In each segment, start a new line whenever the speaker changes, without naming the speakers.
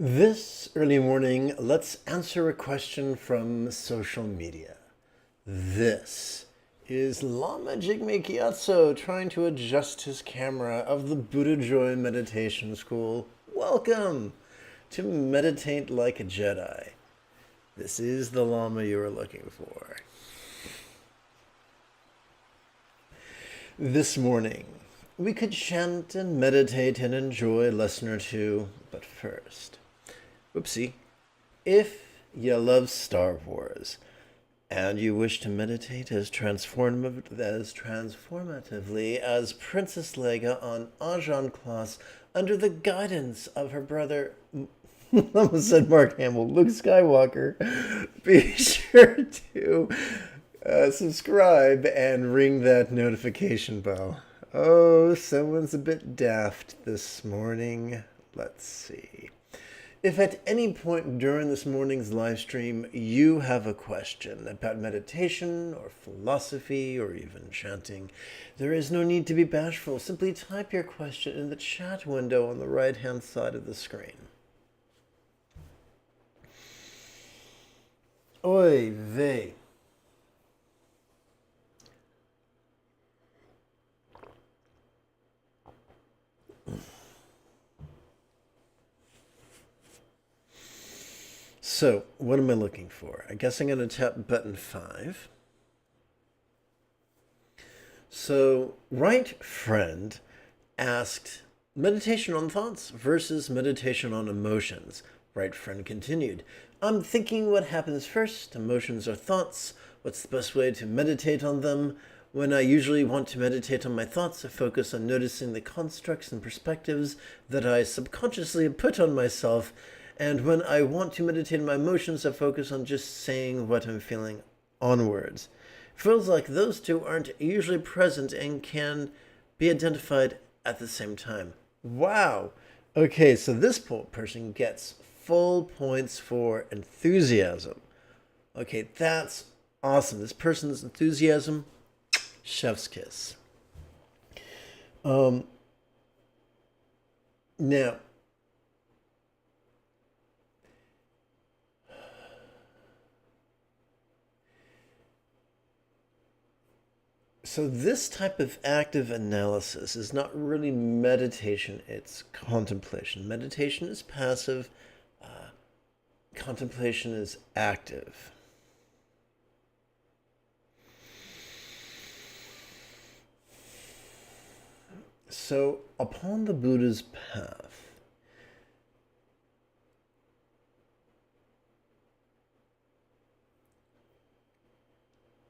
This early morning, let's answer a question from social media. This is Lama Jigme Gyatso trying to adjust his camera of the Buddha Joy Meditation School. Welcome to Meditate Like a Jedi. This is the Lama you are looking for. This morning, we could chant and meditate and enjoy a lesson or two, but first, whoopsie, if you love Star Wars and you wish to meditate as transformatively as Princess Leia on Ajahn class under the guidance of her brother, almost said Mark Hamill, Luke Skywalker, be sure to subscribe and ring that notification bell. Oh, someone's a bit daft this morning. Let's see. If at any point during this morning's live stream you have a question about meditation or philosophy or even chanting, there is no need to be bashful. Simply type your question in the chat window on the right-hand side of the screen. Oy vey. So, what am I looking for? I guess I'm going to tap button 5. So, Right Friend asked, meditation on thoughts versus meditation on emotions. Right Friend continued, I'm thinking what happens first, emotions or thoughts. What's the best way to meditate on them? When I usually want to meditate on my thoughts, I focus on noticing the constructs and perspectives that I subconsciously put on myself. And when I want to meditate on my emotions, I focus on just saying what I'm feeling onwards. It feels like those two aren't usually present and can be identified at the same time. Wow. Okay, so this person gets full points for enthusiasm. Okay, that's awesome. This person's enthusiasm, chef's kiss. Now, so this type of active analysis is not really meditation, it's contemplation. Meditation is passive, contemplation is active. So, upon the Buddha's path,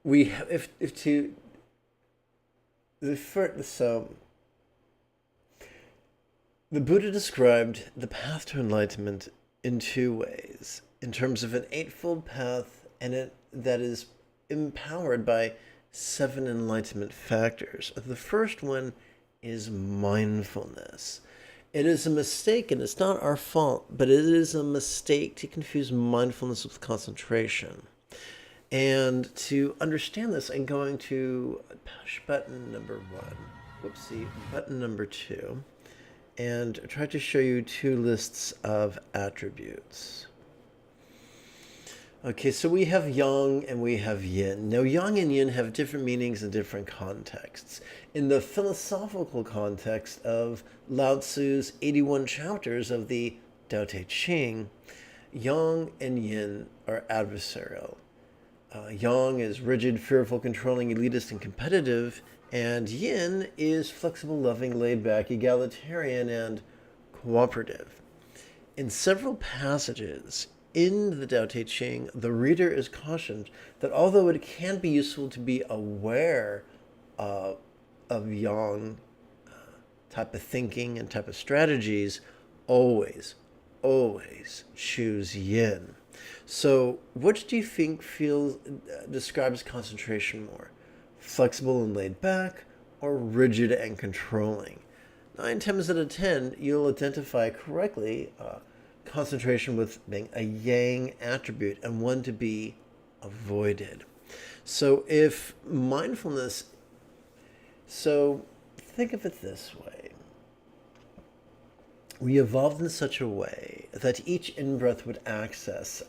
we have, so the Buddha described the path to enlightenment in 2 ways, in terms of an 8-fold path and that is empowered by 7 enlightenment factors. The first one is mindfulness. It is a mistake, and it's not our fault, but it is a mistake to confuse mindfulness with concentration. And to understand this, I'm going to push button number 1, button number 2, and try to show you 2 lists of attributes. Okay, so we have yang and we have yin. Now, yang and yin have different meanings in different contexts. In the philosophical context of Lao Tzu's 81 chapters of the Tao Te Ching, yang and yin are adversarial. Yang is rigid, fearful, controlling, elitist, and competitive, and yin is flexible, loving, laid-back, egalitarian, and cooperative. In several passages in the Tao Te Ching, the reader is cautioned that although it can be useful to be aware of yang type of thinking and type of strategies, always choose yin. So, which do you think describes concentration more? Flexible and laid back, or rigid and controlling? 9 times out of 10, you'll identify correctly concentration with being a yang attribute and one to be avoided. So, if mindfulness, think of it this way. we evolved in such a way that each in-breath would access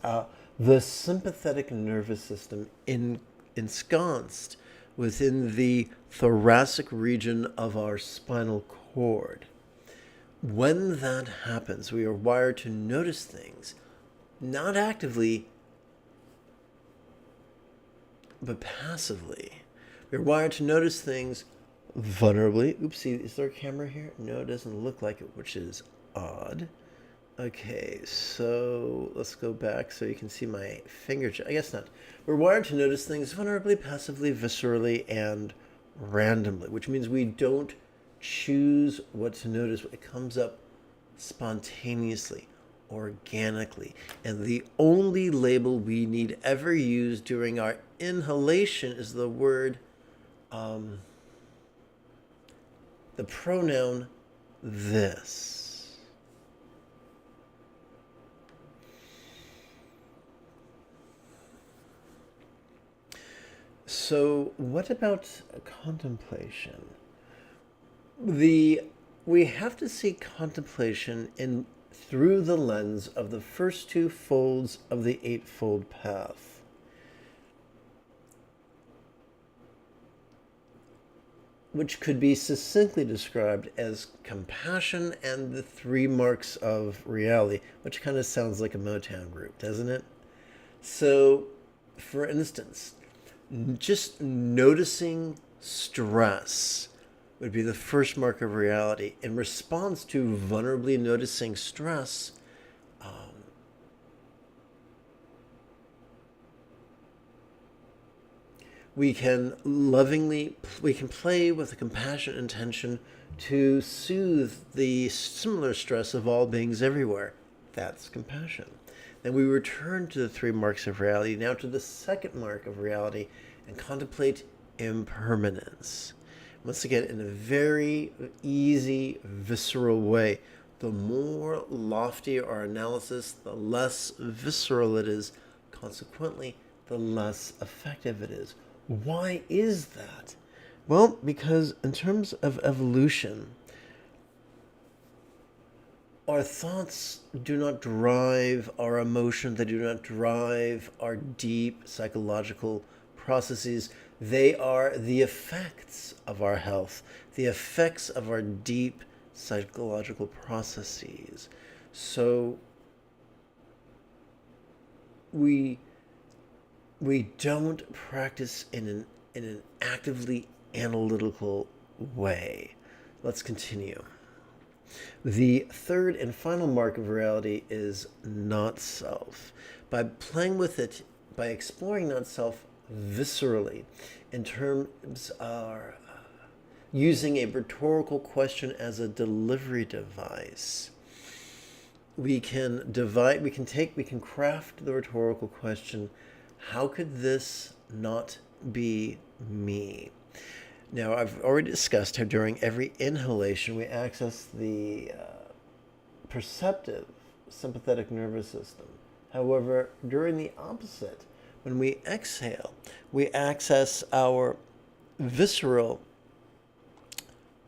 the sympathetic nervous system ensconced within the thoracic region of our spinal cord. When that happens, we are wired to notice things, not actively, but passively. We're wired to notice things vulnerably. Oopsie, is there a camera here? No, it doesn't look like it, which is odd. Okay, so let's go back so you can see my finger. I guess not. We're wired to notice things vulnerably, passively, viscerally, and randomly, which means we don't choose what to notice. It comes up spontaneously, organically. And the only label we need ever use during our inhalation is the word, the pronoun this. So what about contemplation? We have to see contemplation through the lens of the first two folds of the Eightfold Path. Which could be succinctly described as compassion and the three marks of reality, which kind of sounds like a Motown group, doesn't it? So, for instance, just noticing stress would be the first mark of reality. In response to vulnerably noticing stress, we can play with a compassionate intention to soothe the similar stress of all beings everywhere. That's compassion. Then we return to the three marks of reality, now to the second mark of reality, and contemplate impermanence. Once again, in a very easy, visceral way. The more lofty our analysis, the less visceral it is. Consequently, the less effective it is. Why is that? Well, because in terms of evolution, our thoughts do not drive our emotion. They do not drive our deep psychological processes. They are the effects of our health, the effects of our deep psychological processes. So we don't practice in an actively analytical way. Let's continue. The third and final mark of reality is not self. By playing with it, by exploring not self viscerally, in terms of using a rhetorical question as a delivery device, we can craft the rhetorical question, how could this not be me? Now, I've already discussed how during every inhalation we access the perceptive sympathetic nervous system. However, during the opposite, when we exhale, we access our visceral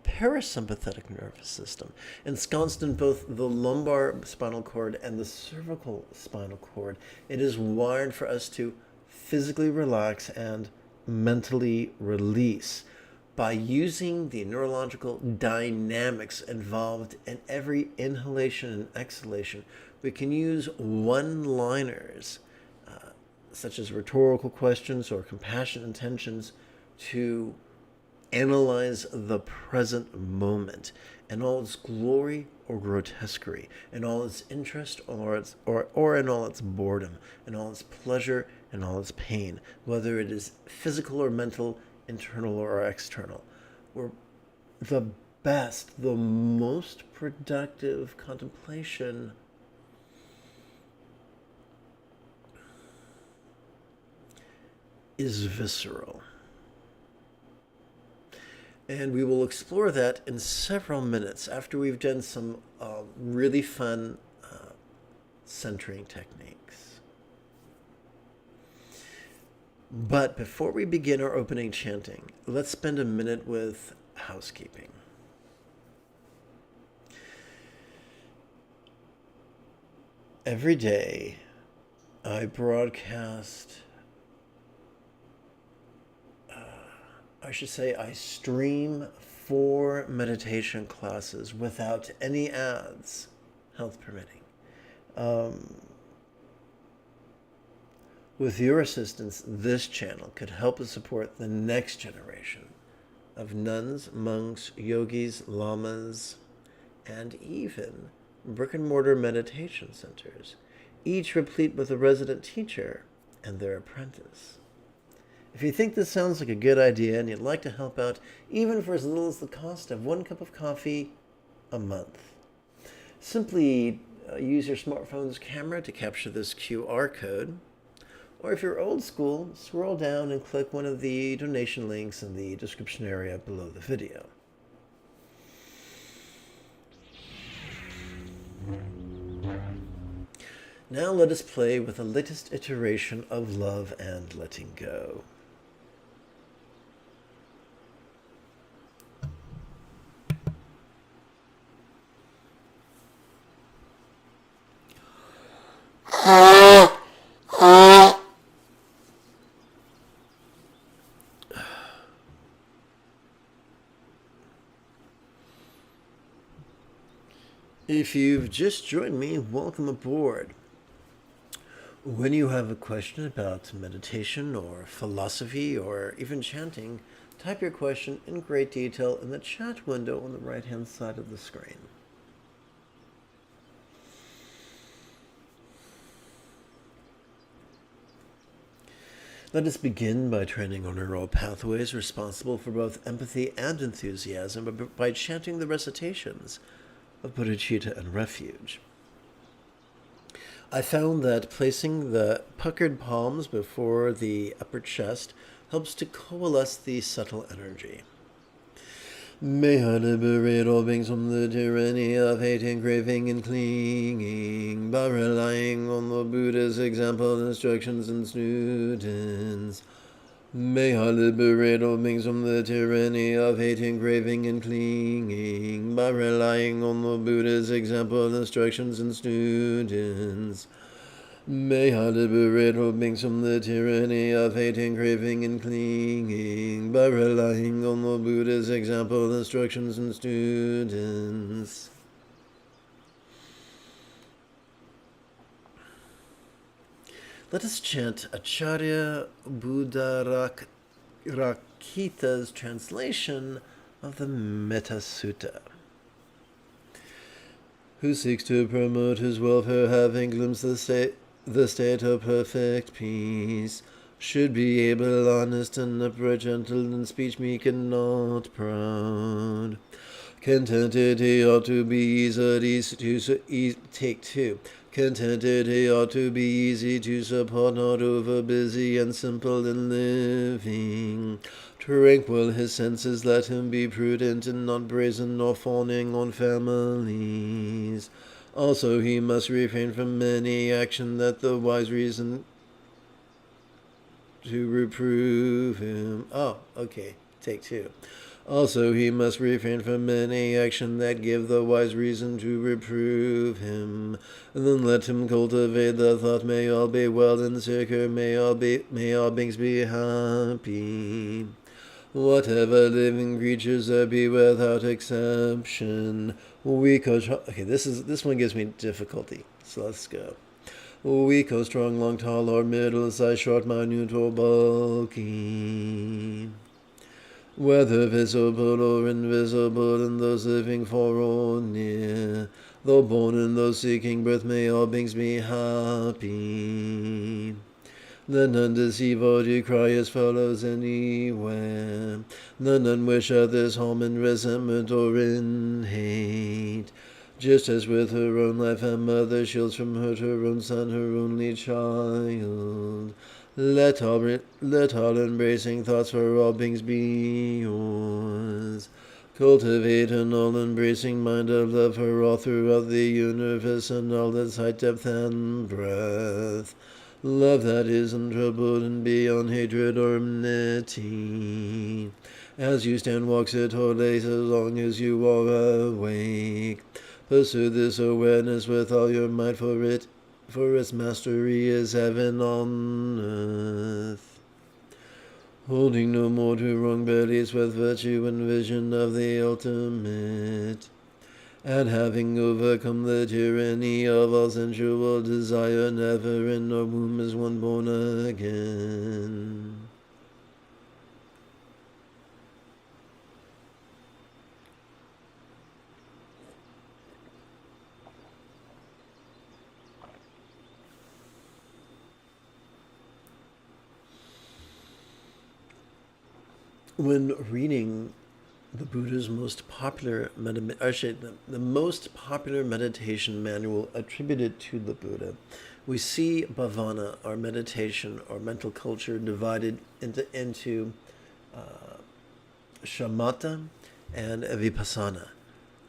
parasympathetic nervous system, ensconced in both the lumbar spinal cord and the cervical spinal cord. It is wired for us to physically relax and mentally release. By using the neurological dynamics involved in every inhalation and exhalation, we can use one-liners, such as rhetorical questions or compassionate intentions, to analyze the present moment in all its glory or grotesquerie, in all its interest or in all its boredom, in all its pleasure and all its pain, whether it is physical or mental, internal or external. We're the best, the most productive contemplation is visceral. And we will explore that in several minutes after we've done some really fun centering techniques. But before we begin our opening chanting, let's spend a minute with housekeeping. Every day I broadcast, I stream 4 meditation classes without any ads, health permitting. With your assistance, this channel could help to support the next generation of nuns, monks, yogis, lamas, and even brick-and-mortar meditation centers, each replete with a resident teacher and their apprentice. If you think this sounds like a good idea and you'd like to help out, even for as little as the cost of 1 cup of coffee a month, simply use your smartphone's camera to capture this QR code. Or if you're old school, scroll down and click one of the donation links in the description area below the video. Now let us play with the latest iteration of Love and Letting Go. If you've just joined me, welcome aboard. When you have a question about meditation or philosophy or even chanting, type your question in great detail in the chat window on the right-hand side of the screen. Let us begin by training our neural pathways responsible for both empathy and enthusiasm by chanting the recitations of bodhicitta and refuge. I found that placing the puckered palms before the upper chest helps to coalesce the subtle energy. May I liberate all beings from the tyranny of hating, craving, and clinging by relying on the Buddha's example, instructions, and students. May I liberate all beings from the tyranny of hating, craving, and clinging by relying on the Buddha's example, instructions, and students. May I liberate all beings from the tyranny of hating, craving, and clinging by relying on the Buddha's example, instructions, and students. Let us chant Acharya Buddharakkhita's translation of the Metta Sutta. Who seeks to promote his welfare, having glimpsed the state of perfect peace, should be able, honest, and upright, gentle in speech, meek, and not proud. Contented he ought to be easy to take 2. Contented he ought to be easy to support, not over busy and simple in living. Tranquil his senses, let him be prudent and not brazen nor fawning on families. Also he must refrain from any action that the wise reason to reprove him. Take 2. Also he must refrain from any action that give the wise reason to reprove him. And then let him cultivate the thought, may all be well and secure, may all beings be happy. Whatever living creatures there be without exception. This one gives me difficulty, so let's go. Weak or strong, long, tall or middle size, short, minute or bulky. Whether visible or invisible, in those living far or near, though born and those seeking birth, may all beings be happy. Let none deceive or decry his fellows anywhere. Let none wish others harm in resentment or in hate. Just as with her own life a mother shields from hurt her own son, her only child. Let all embracing thoughts for all beings be yours. Cultivate an all-embracing mind of love for all throughout the universe and all its height, depth, and breadth. Love that is untroubled and beyond hatred or enmity. As you stand, walk, sit, or lay, as long as you are awake. Pursue this awareness with all your might, for it For its mastery is heaven on earth. Holding no more to wrong bodies with virtue and vision of the ultimate. And having overcome the tyranny of all sensual desire, never in our womb is one born again. When reading the Buddha's most popular the most popular meditation manual attributed to the Buddha, we see bhavana, our meditation, our mental culture, divided into shamatha and vipassana,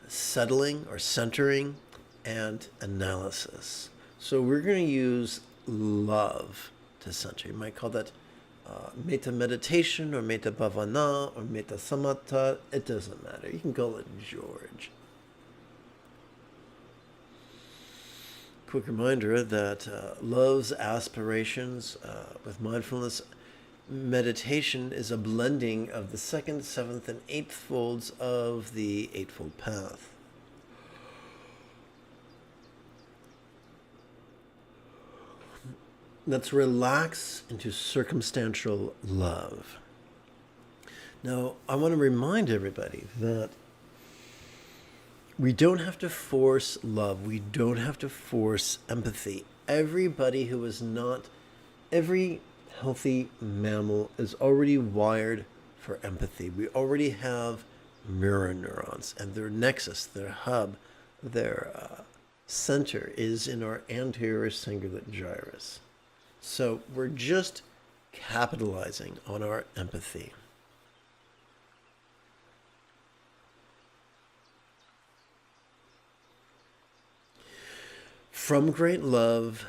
settling or centering, and analysis. So we're going to use love to center. You might call that metta meditation or metta bhavana or metta samatha. It doesn't matter. You can call it George. Quick reminder that love's aspirations with mindfulness meditation is a blending of the second, seventh, and eighth folds of the Eightfold Path. Let's relax into circumstantial love. Now, I want to remind everybody that we don't have to force love. We don't have to force empathy. Everybody who is not, every healthy mammal is already wired for empathy. We already have mirror neurons, and their nexus, their hub, their center is in our anterior cingulate gyrus. So we're just capitalizing on our empathy. From great love,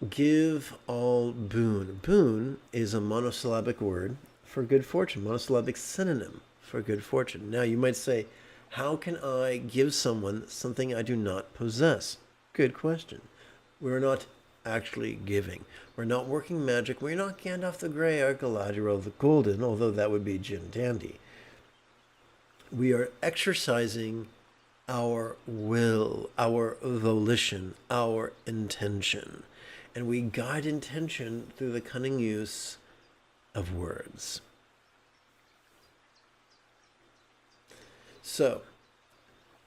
give all boon. Boon is a monosyllabic word for good fortune, monosyllabic synonym for good fortune. Now you might say, how can I give someone something I do not possess? Good question. We're not actually giving. We're not working magic. We're not Gandalf the Grey or Galadriel the Golden, although that would be gin dandy. We are exercising our will, our volition, our intention. And we guide intention through the cunning use of words. So,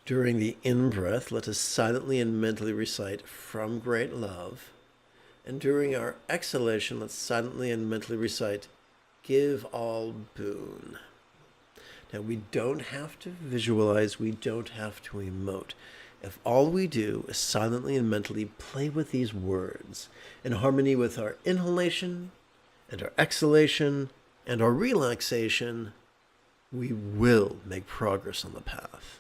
during the in-breath, let us silently and mentally recite from great love. And during our exhalation, let's silently and mentally recite, give all boon. Now, we don't have to visualize, we don't have to emote. If all we do is silently and mentally play with these words in harmony with our inhalation and our exhalation and our relaxation, we will make progress on the path.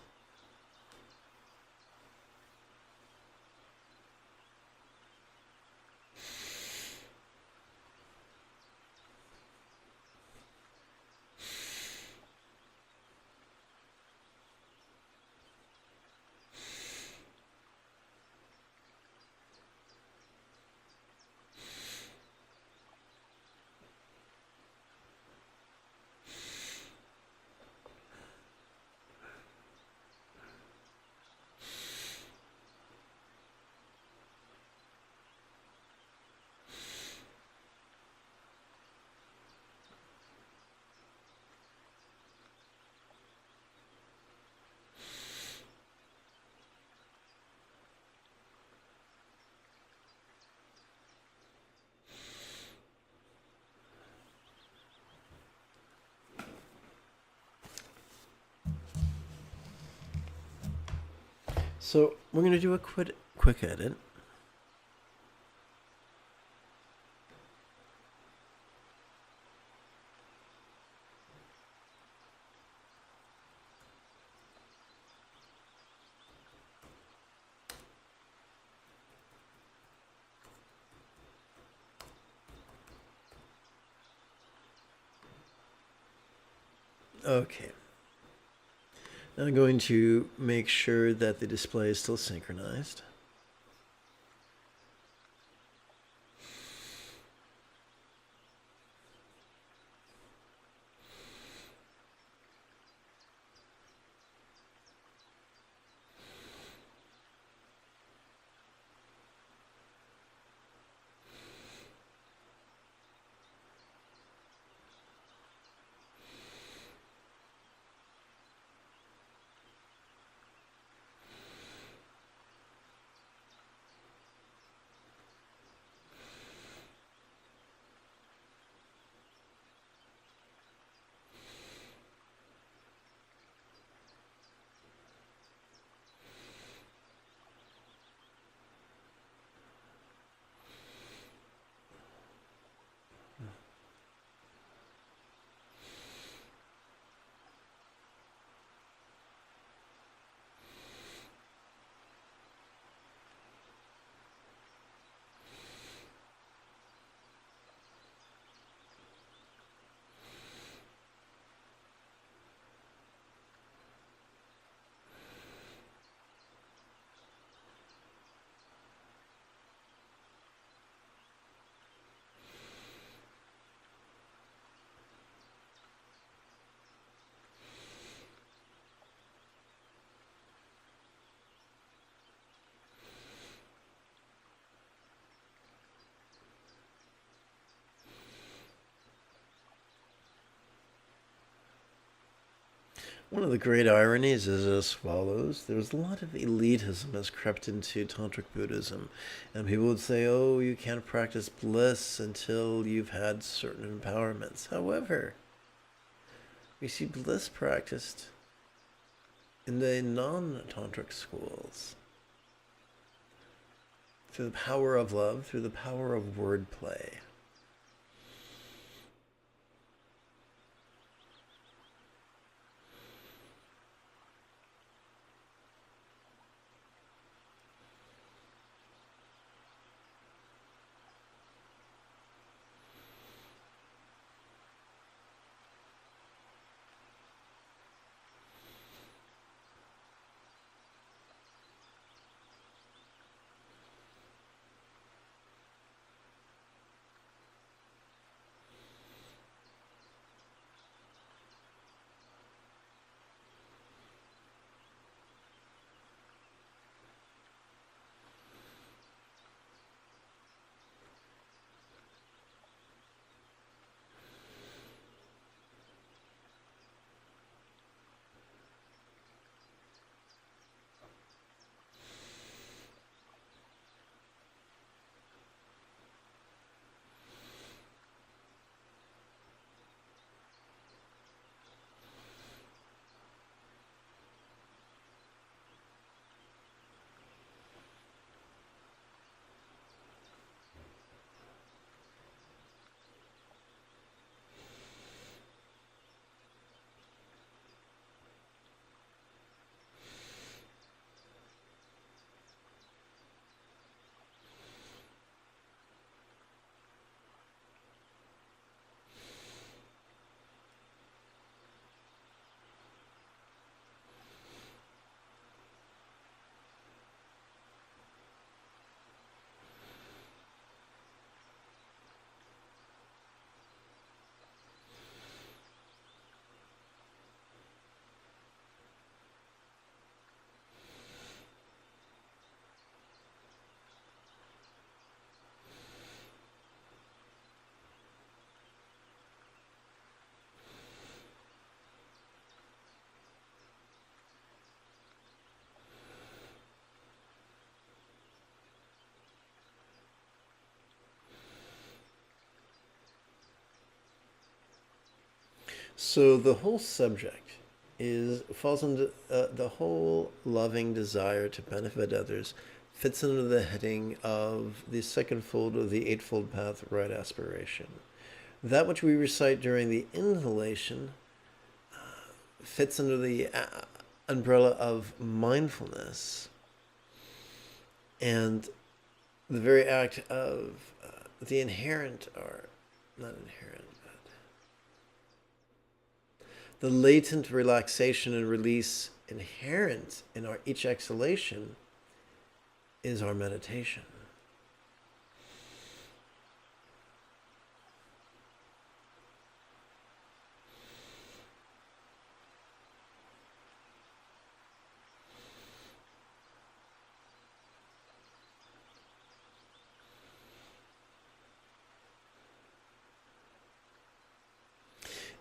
So we're going to do a quick edit. Okay. Now I'm going to make sure that the display is still synchronized. One of the great ironies is as follows. There's a lot of elitism has crept into Tantric Buddhism. And people would say, oh, you can't practice bliss until you've had certain empowerments. However, we see bliss practiced in the non-Tantric schools through the power of love, through the power of wordplay. So the whole subject falls into the whole loving desire to benefit others fits under the heading of the second fold of the Eightfold Path right aspiration. That which we recite during the inhalation fits under the umbrella of mindfulness, and the very act of the inherent, or not inherent, the latent relaxation and release inherent in our each exhalation is our meditation.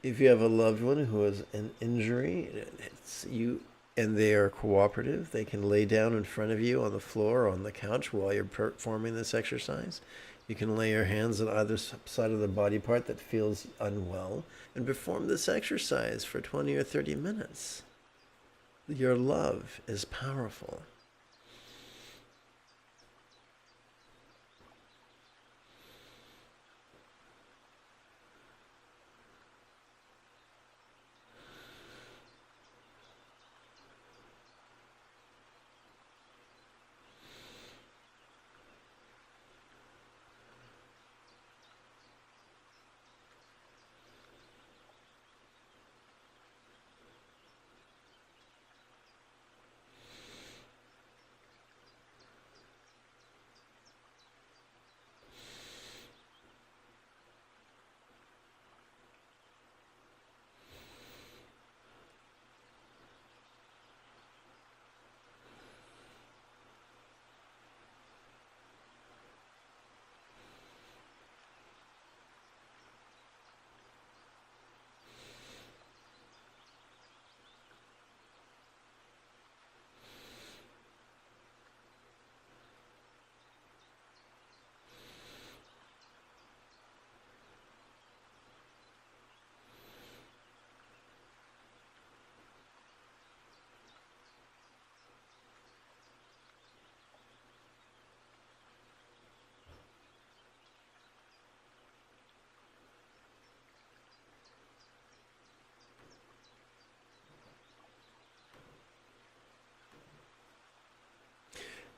If you have a loved one who has an injury, and they are cooperative, they can lay down in front of you on the floor or on the couch while you're performing this exercise. You can lay your hands on either side of the body part that feels unwell and perform this exercise for 20 or 30 minutes. Your love is powerful.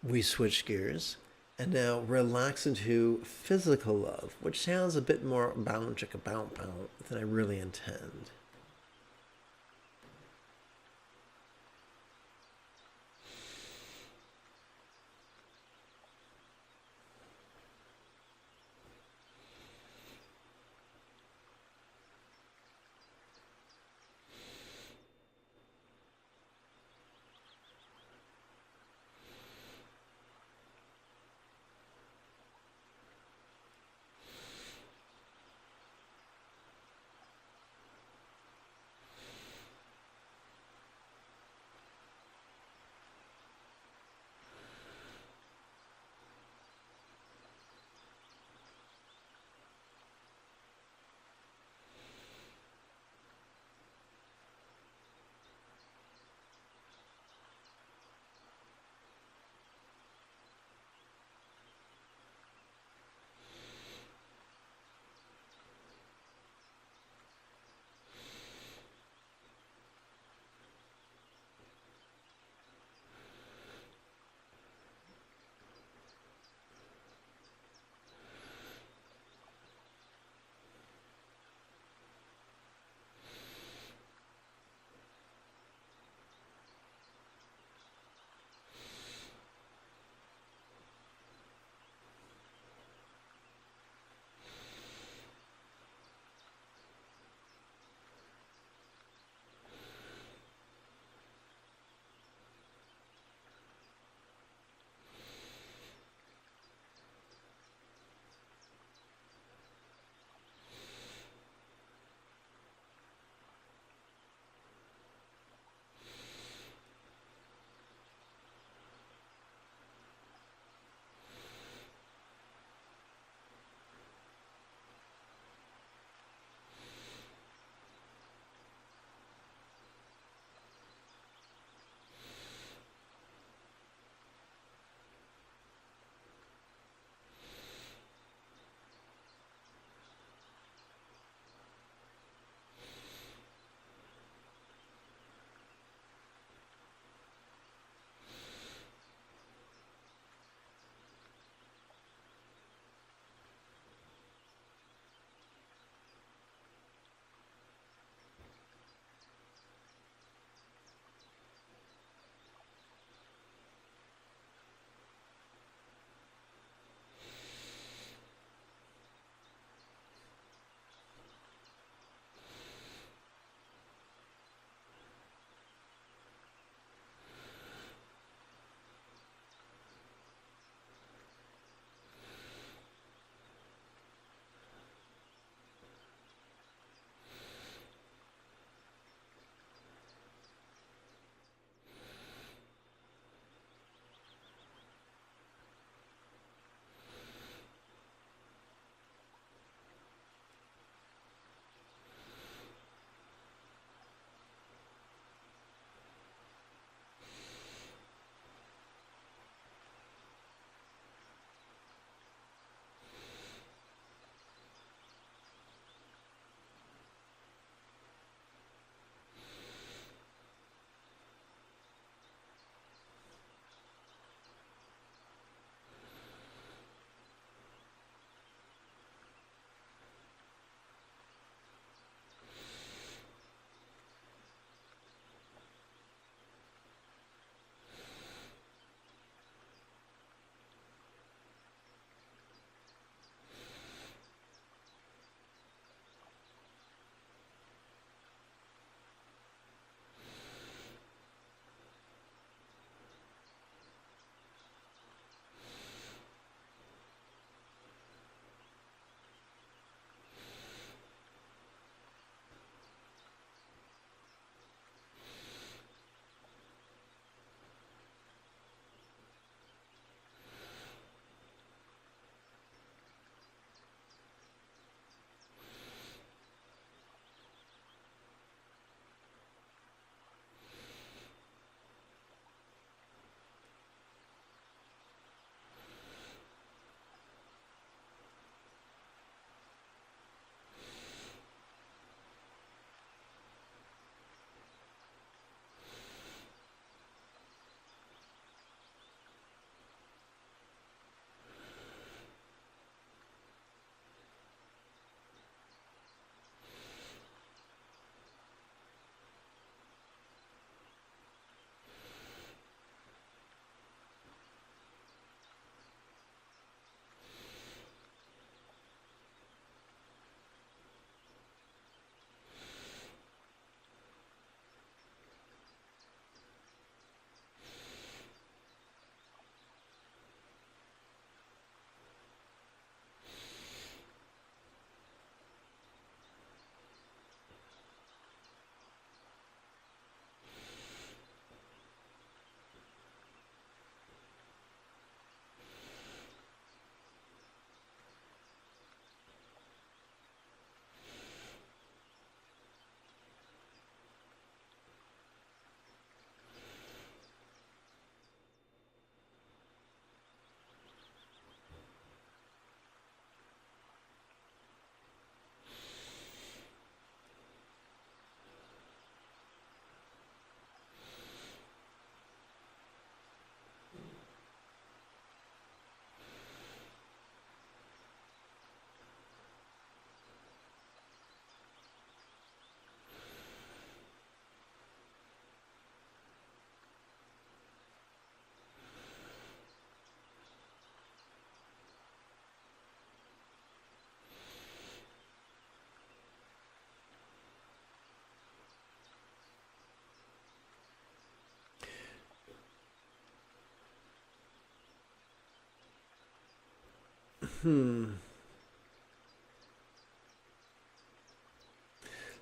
We switch gears and now relax into physical love, which sounds a bit more bound chicka bound bound than I really intend.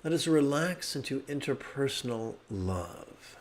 Let us relax into interpersonal love.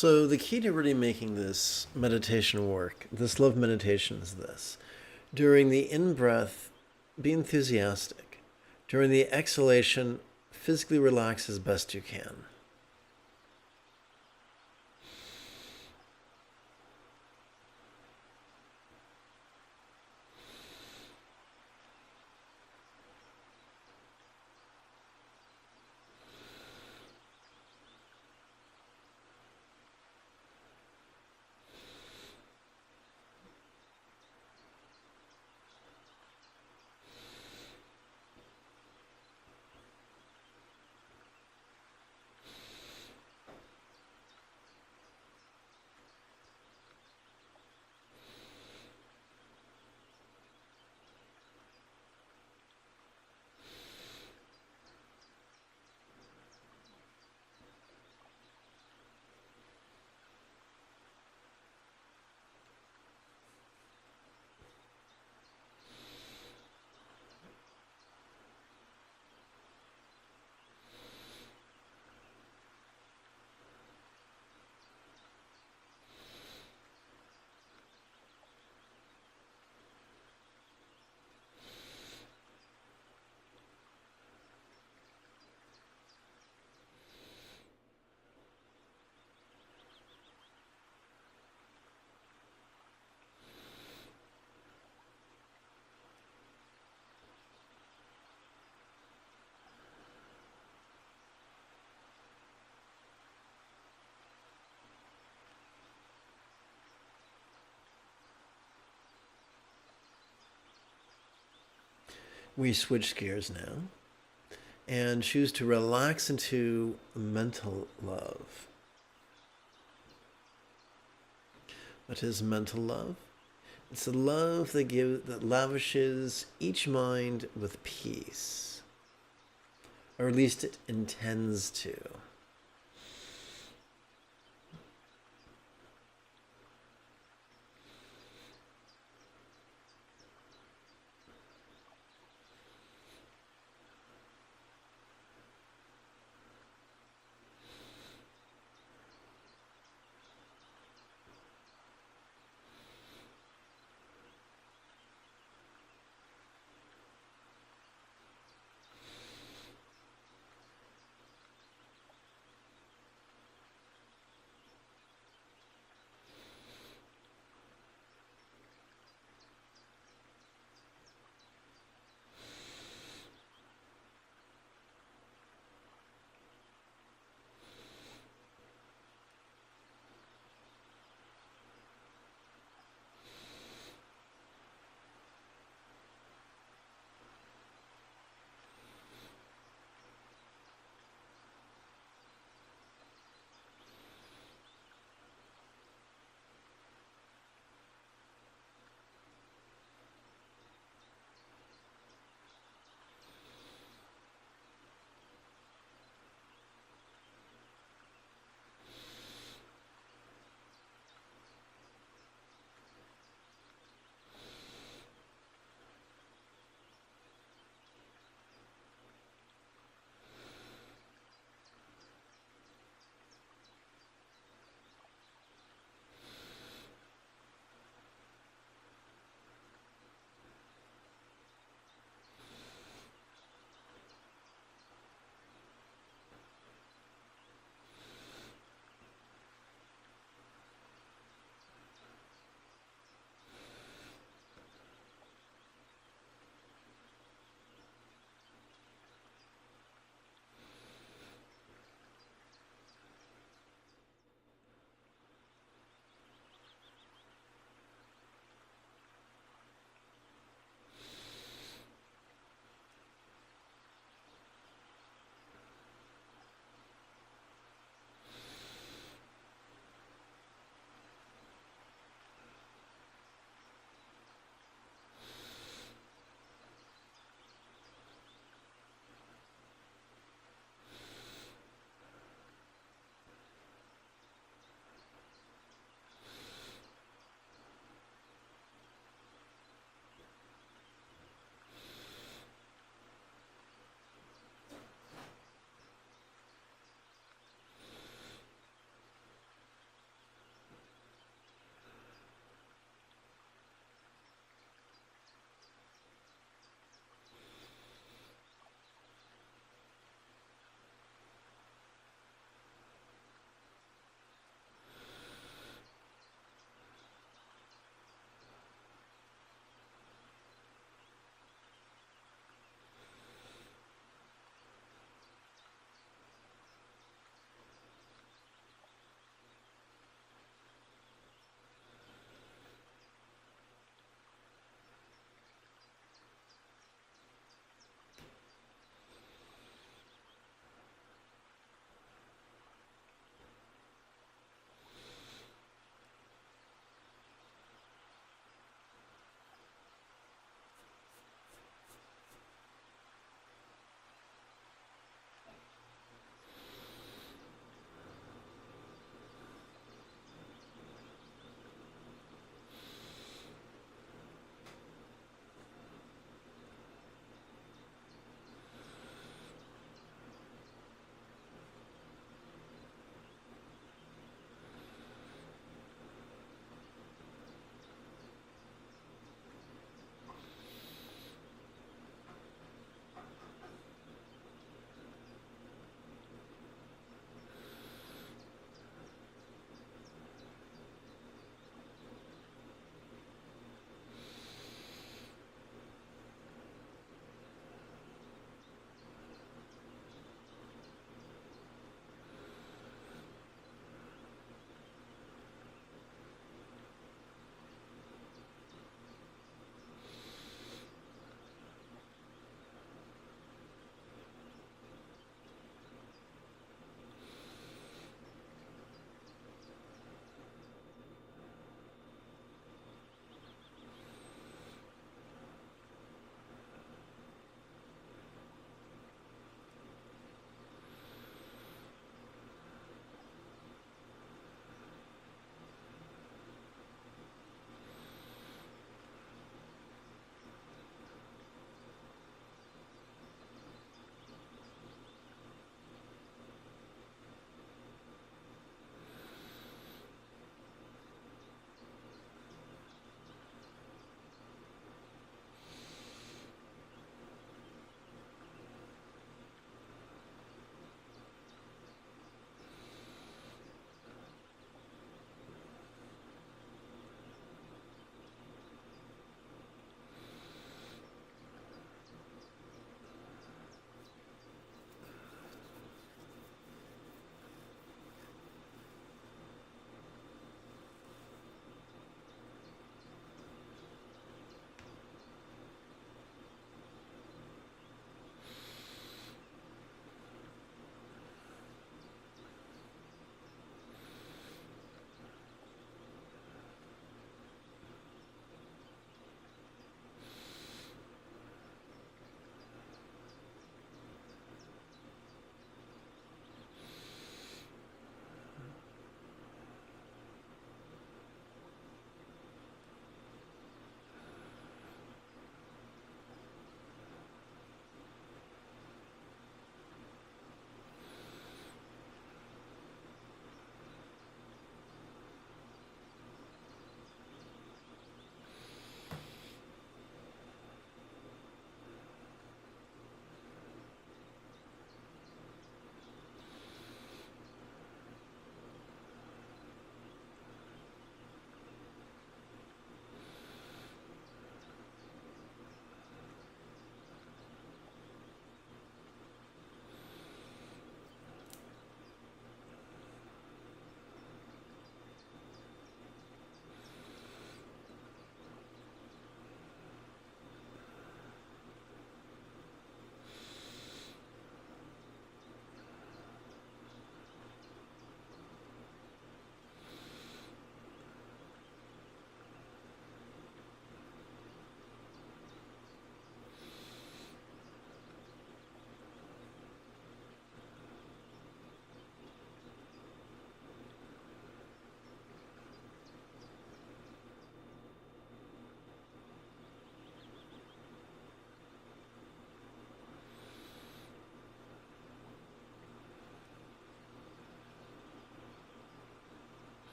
So the key to really making this meditation work, this love meditation, is this. During the in-breath, be enthusiastic. During the exhalation, physically relax as best you can. We switch gears now and choose to relax into mental love. What is mental love? It's a love that lavishes each mind with peace, or at least it intends to.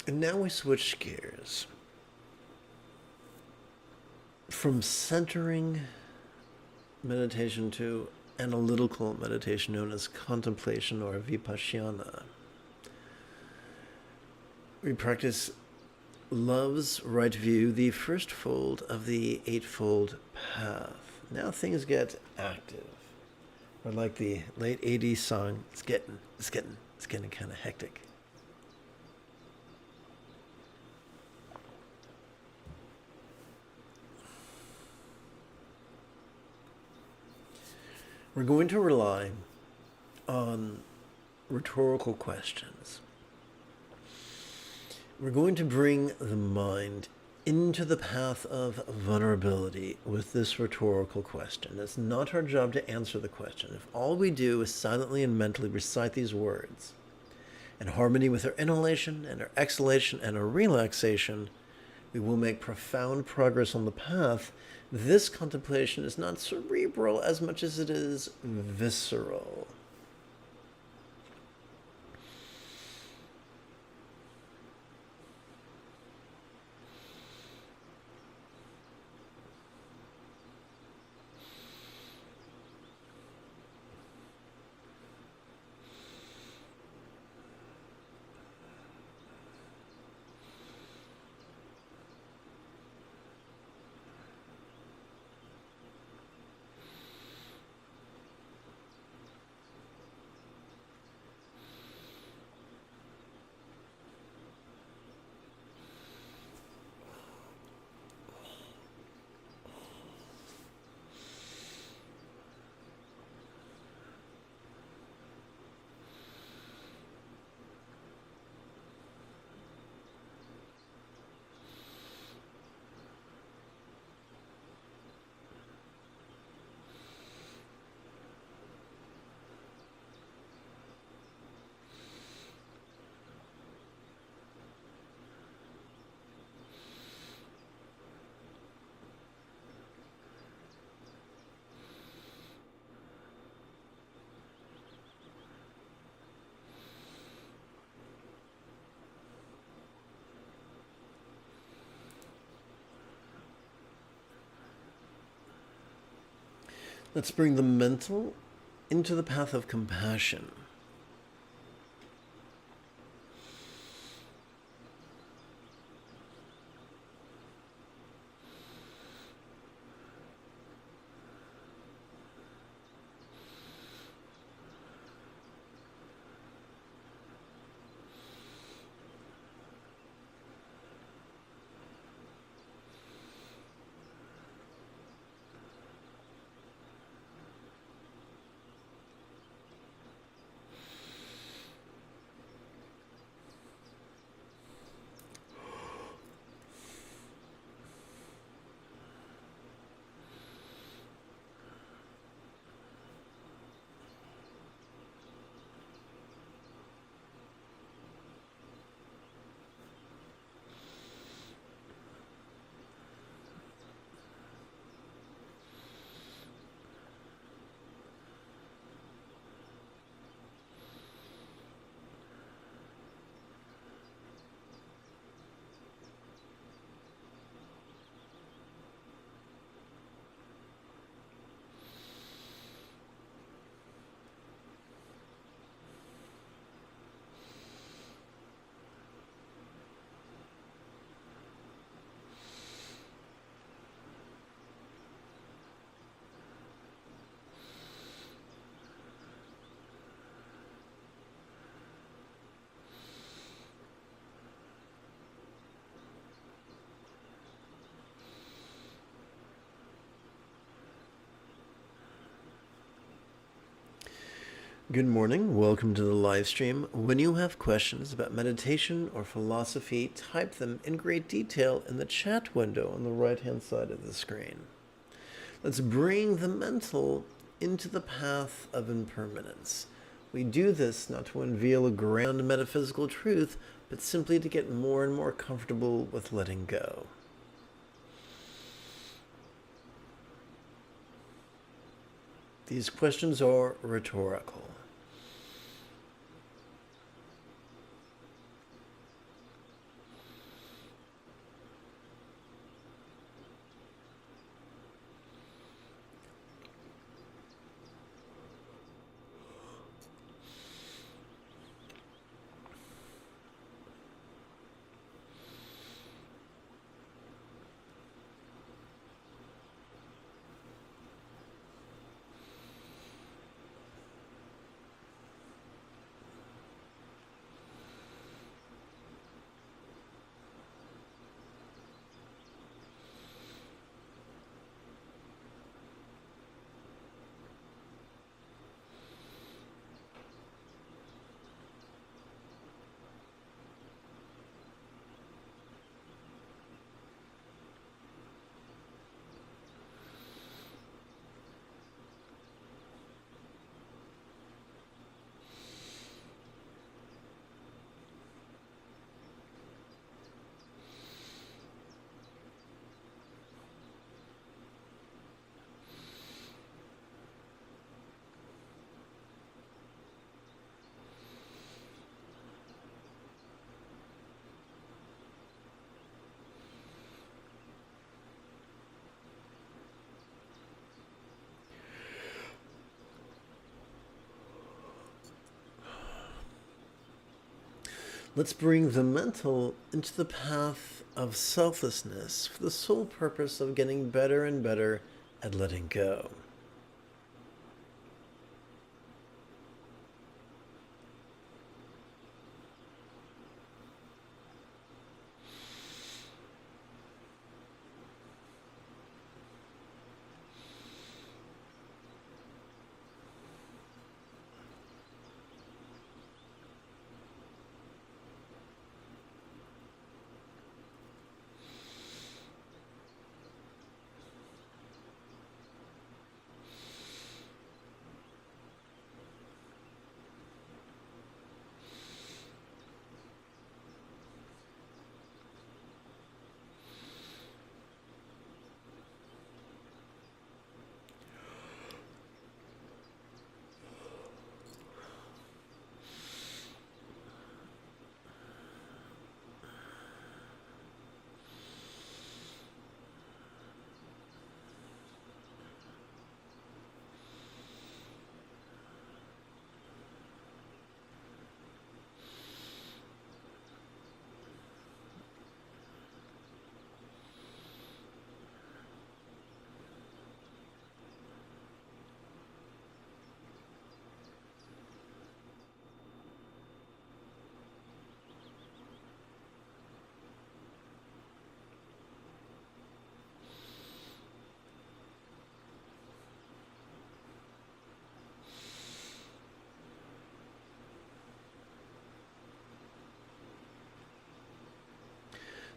And now we switch gears from centering meditation to analytical meditation known as contemplation or vipassana. We practice love's right view, the first fold of the eightfold path. Now things get active. Or like the late 80s song, it's getting kind of hectic. We're going to rely on rhetorical questions. We're going to bring the mind into the path of vulnerability with this rhetorical question. It's not our job to answer the question. If all we do is silently and mentally recite these words in harmony with our inhalation and our exhalation and our relaxation, we will make profound progress on the path. This contemplation is not cerebral as much as it is visceral. Let's bring the mental into the path of compassion. Good morning. Welcome to the live stream. When you have questions about meditation or philosophy, type them in great detail in the chat window on the right-hand side of the screen. Let's bring the mental into the path of impermanence. We do this not to unveil a grand metaphysical truth, but simply to get more and more comfortable with letting go. These questions are rhetorical. . Let's bring the mental into the path of selflessness for the sole purpose of getting better and better at letting go.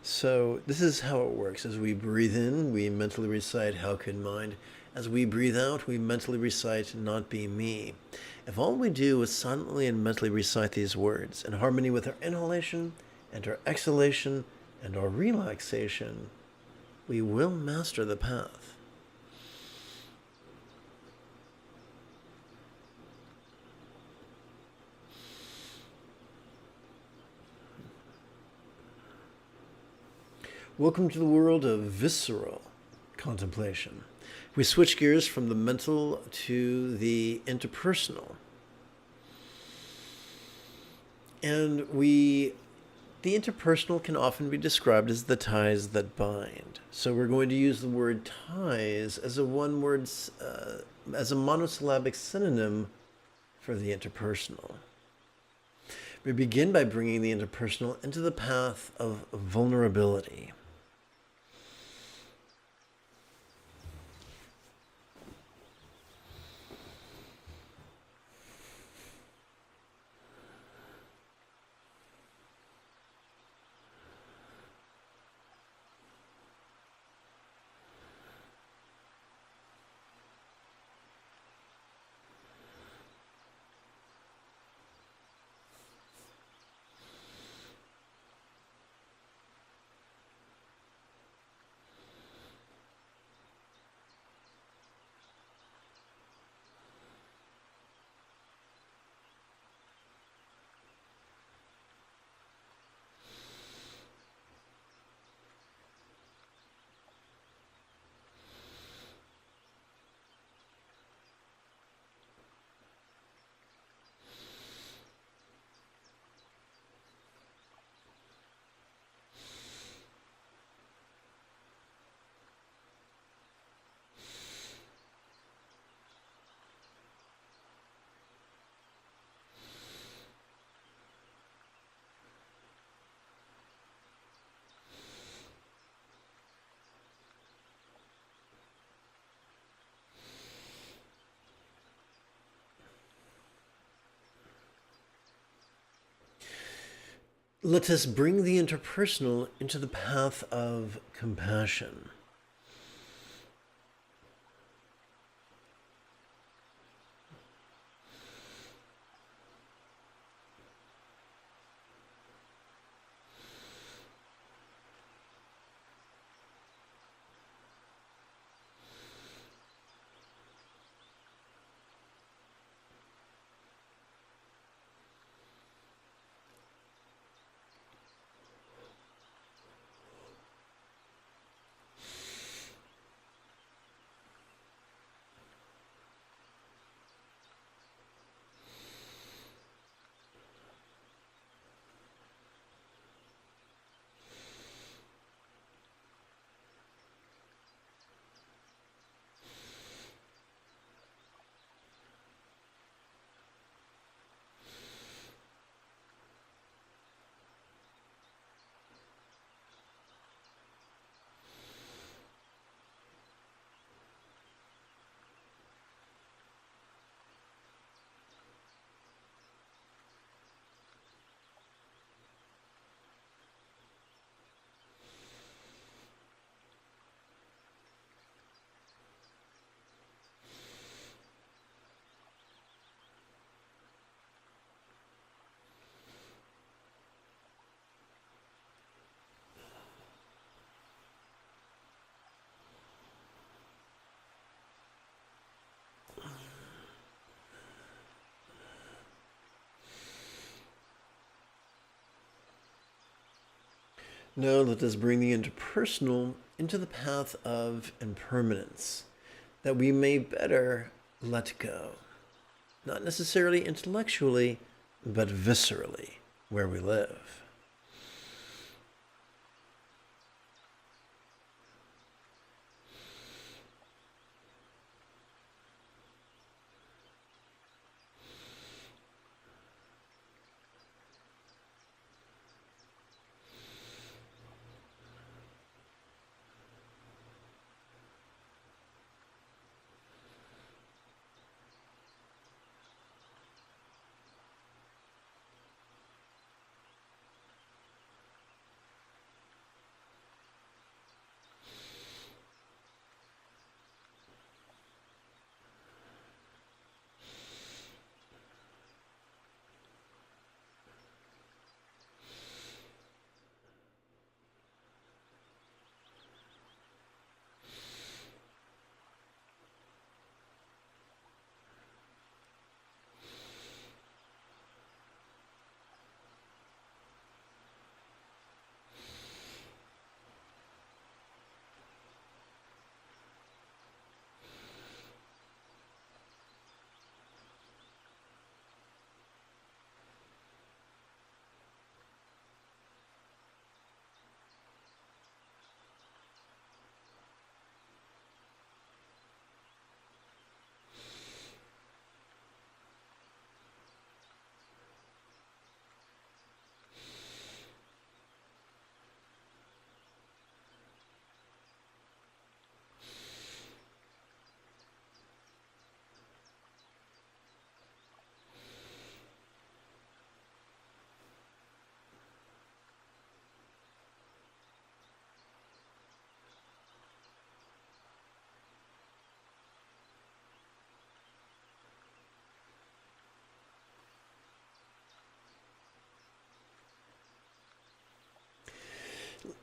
So this is how it works. As we breathe in, we mentally recite, how could mind? As we breathe out, we mentally recite, not be me. If all we do is silently and mentally recite these words in harmony with our inhalation and our exhalation and our relaxation, we will master the path. Welcome to the world of visceral contemplation. We switch gears from the mental to the interpersonal. And the interpersonal can often be described as the ties that bind. So we're going to use the word ties as a one-word, as a monosyllabic synonym for the interpersonal. We begin by bringing the interpersonal into the path of vulnerability. Let us bring the interpersonal into the path of compassion. Now let us bring the interpersonal into the path of impermanence, that we may better let go, not necessarily intellectually, but viscerally, where we live.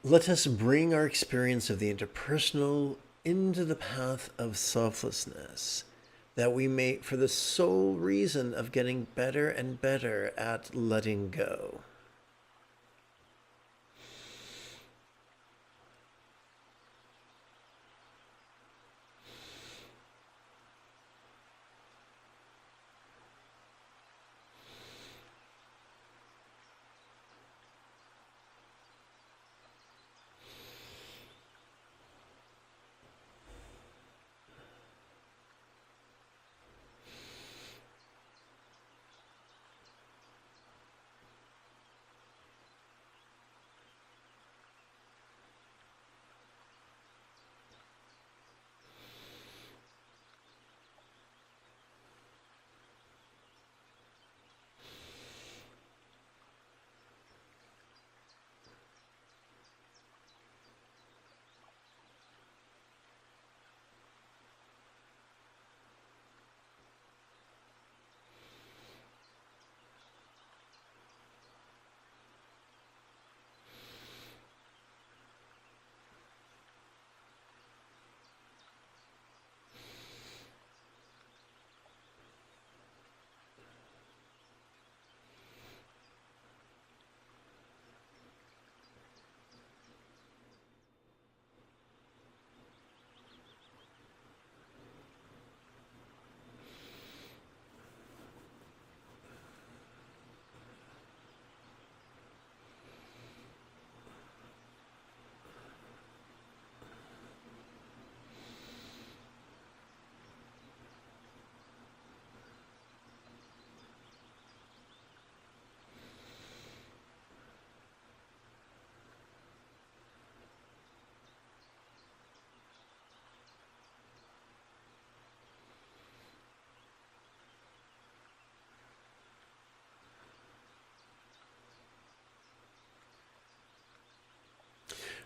Let us bring our experience of the interpersonal into the path of selflessness, that we may, for the sole reason of getting better and better at letting go.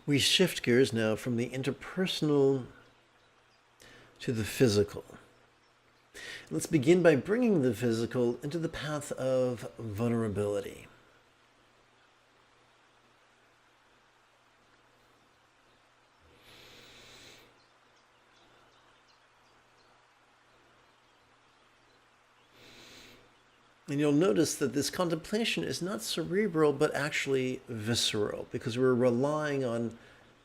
We shift gears now from the interpersonal to the physical. Let's begin by bringing the physical into the path of vulnerability. And you'll notice that this contemplation is not cerebral, but actually visceral, because we're relying on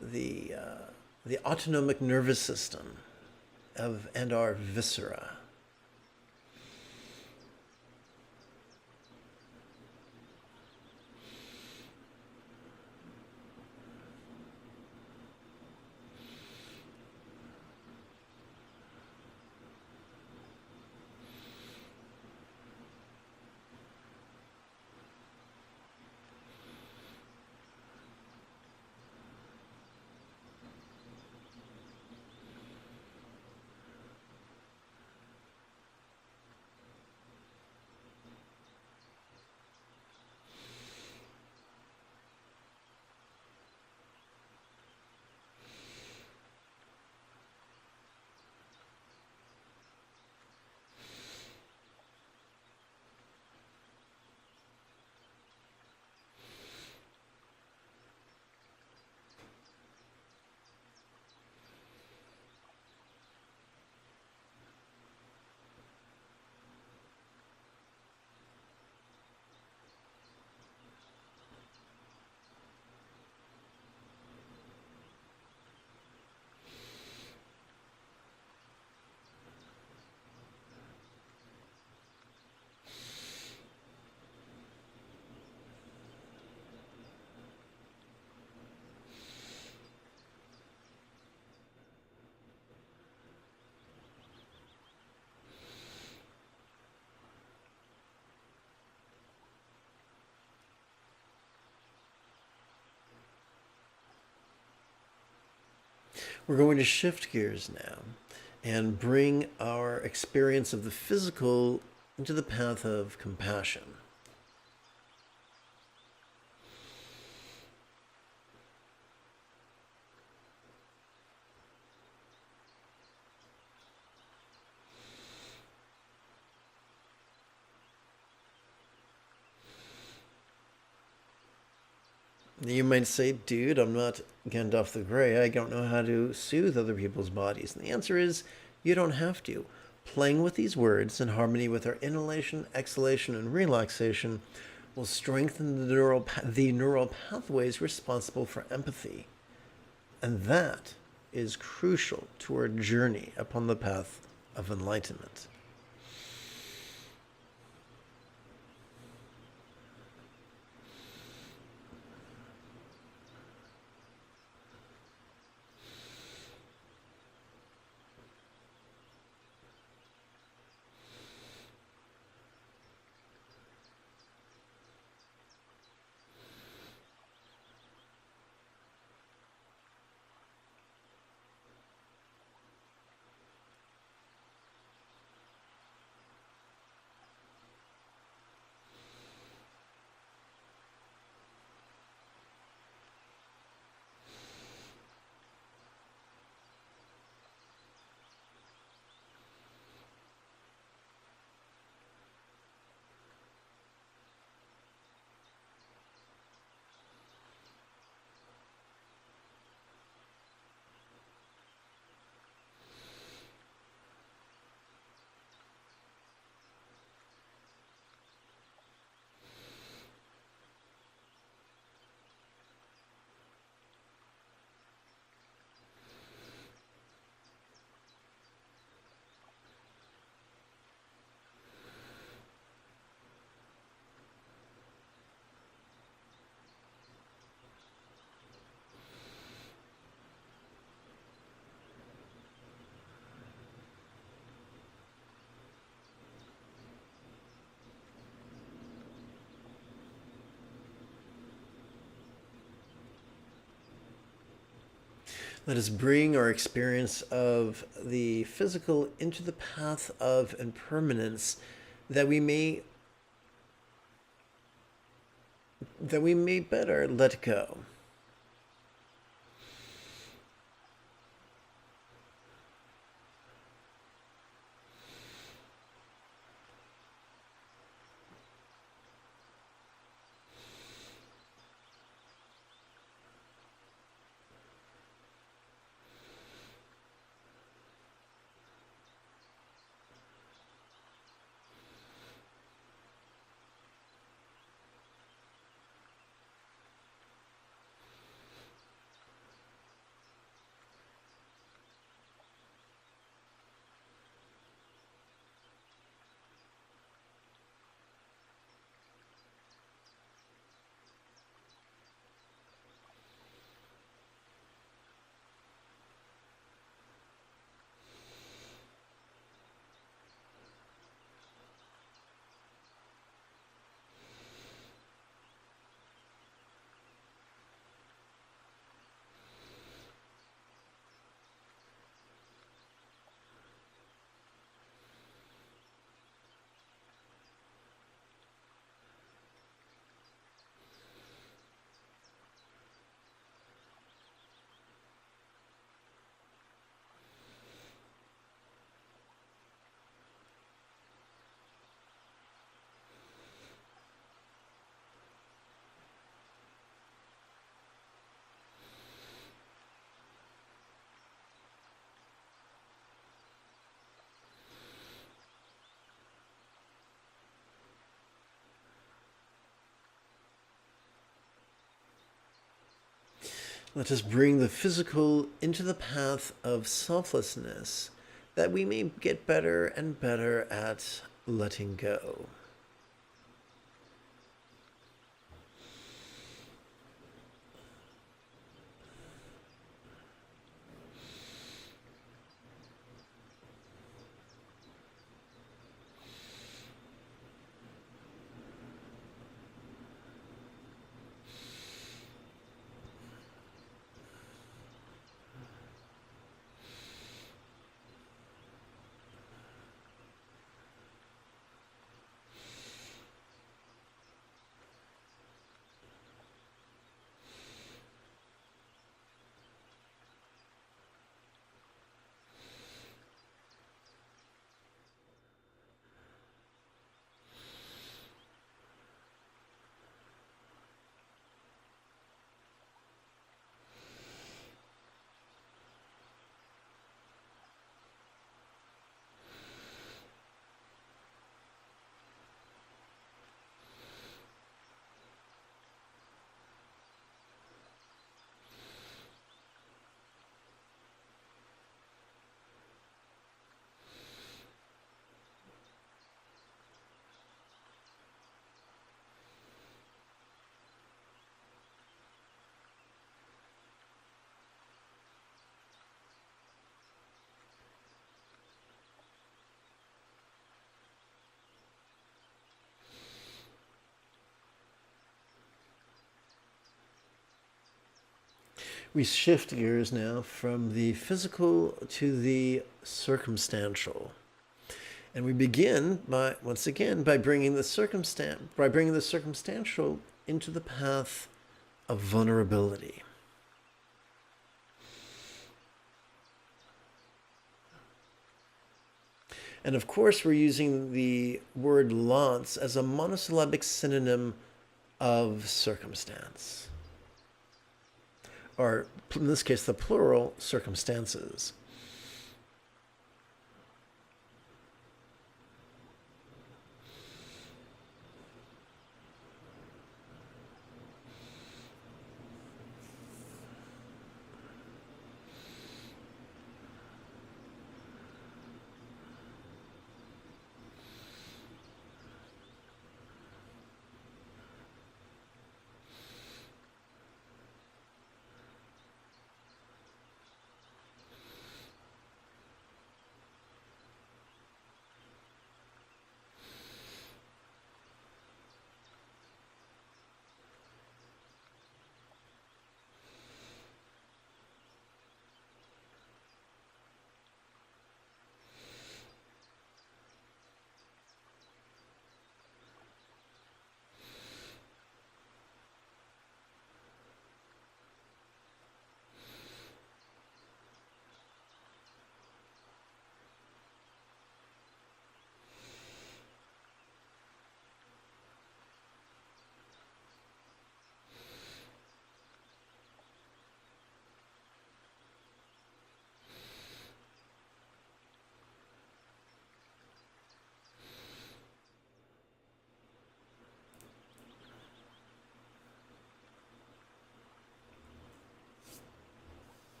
the, uh, the autonomic nervous system and our viscera. We're going to shift gears now and bring our experience of the physical into the path of compassion. You might say, dude, I'm not Gandalf the Grey. I don't know how to soothe other people's bodies. And the answer is, you don't have to. Playing with these words in harmony with our inhalation, exhalation, and relaxation will strengthen the neural pathways responsible for empathy. And that is crucial to our journey upon the path of enlightenment. Let us bring our experience of the physical into the path of impermanence that we may better let go. Let us bring the physical into the path of selflessness, that we may get better and better at letting go. We shift gears now from the physical to the circumstantial. And we begin by, once again, by bringing the circumstantial into the path of vulnerability. And of course, we're using the word lance as a monosyllabic synonym of circumstance. Or in this case, the plural, circumstances.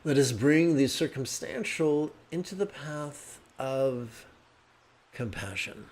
Let us bring the circumstantial into the path of compassion.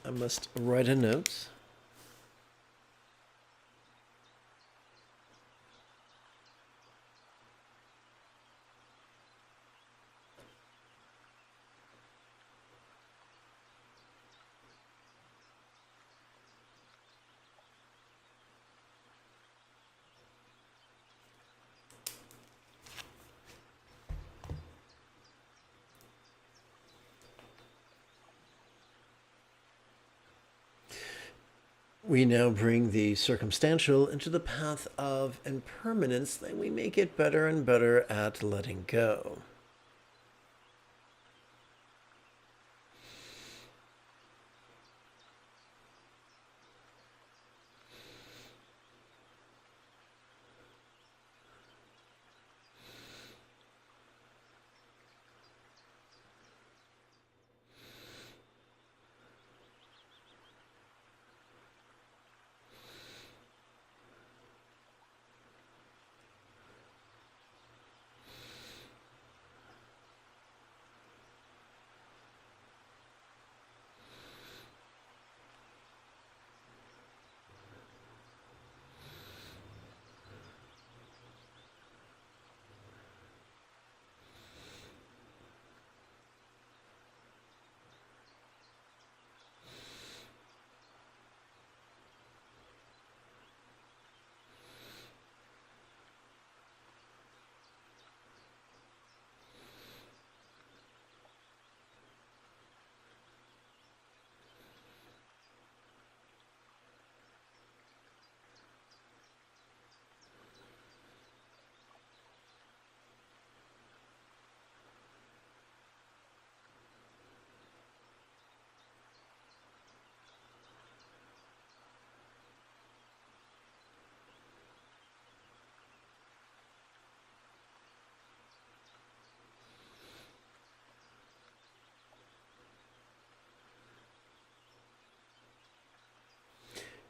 I must write a note. We now bring the circumstantial into the path of impermanence, then we make it better and better at letting go.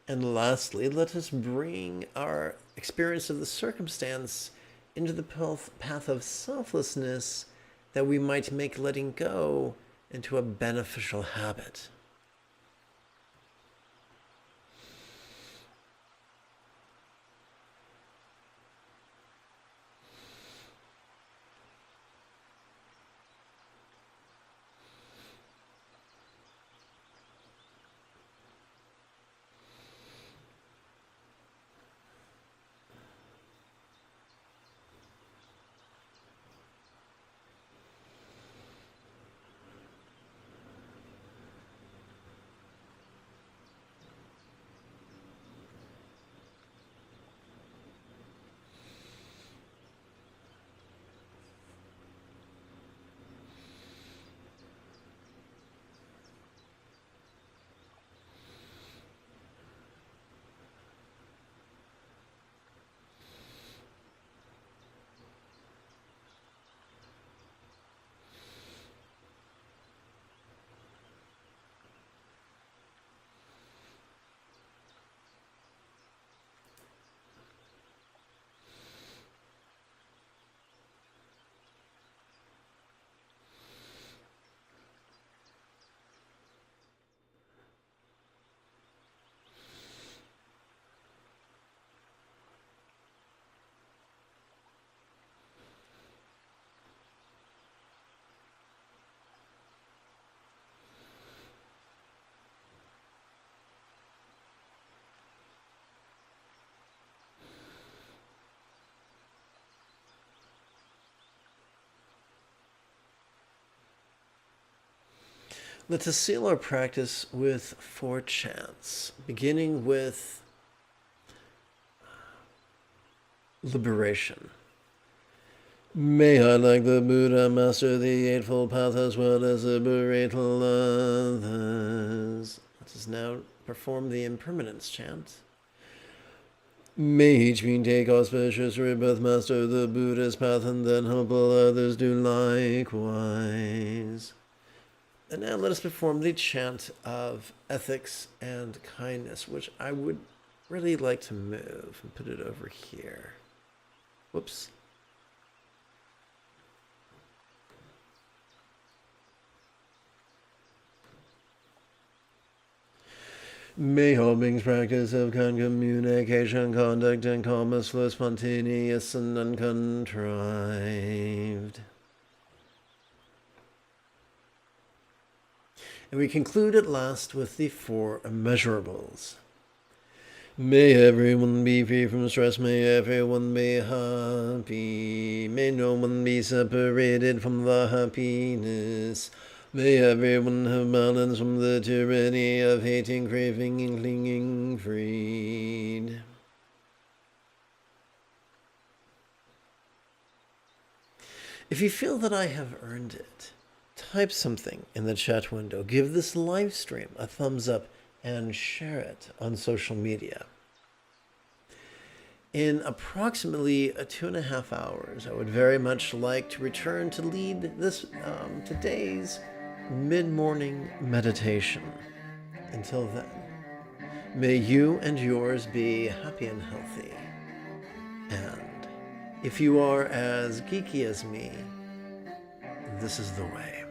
And lastly, let us bring our experience of the circumstance into the path of selflessness, that we might make letting go into a beneficial habit. Let us seal our practice with 4 chants, beginning with liberation. May I, like the Buddha, master the Eightfold Path as well as liberate others. Let us now perform the impermanence chant. May each being take auspicious rebirth, master the Buddha's path, and then help all others do likewise. And now let us perform the chant of ethics and kindness, which I would really like to move and put it over here. Whoops. May all beings practice of kind communication, conduct, and calmness flow spontaneous and uncontrived. And we conclude at last with the 4 immeasurables. May everyone be free from stress, may everyone be happy, may no one be separated from the happiness. May everyone have balance from the tyranny of hating, craving, and clinging, freed. If you feel that I have earned it, type something in the chat window, give this live stream a thumbs up, and share it on social media. In approximately 2.5 hours, I would very much like to return to lead this today's mid-morning meditation. Until then, may you and yours be happy and healthy. And if you are as geeky as me, this is the way.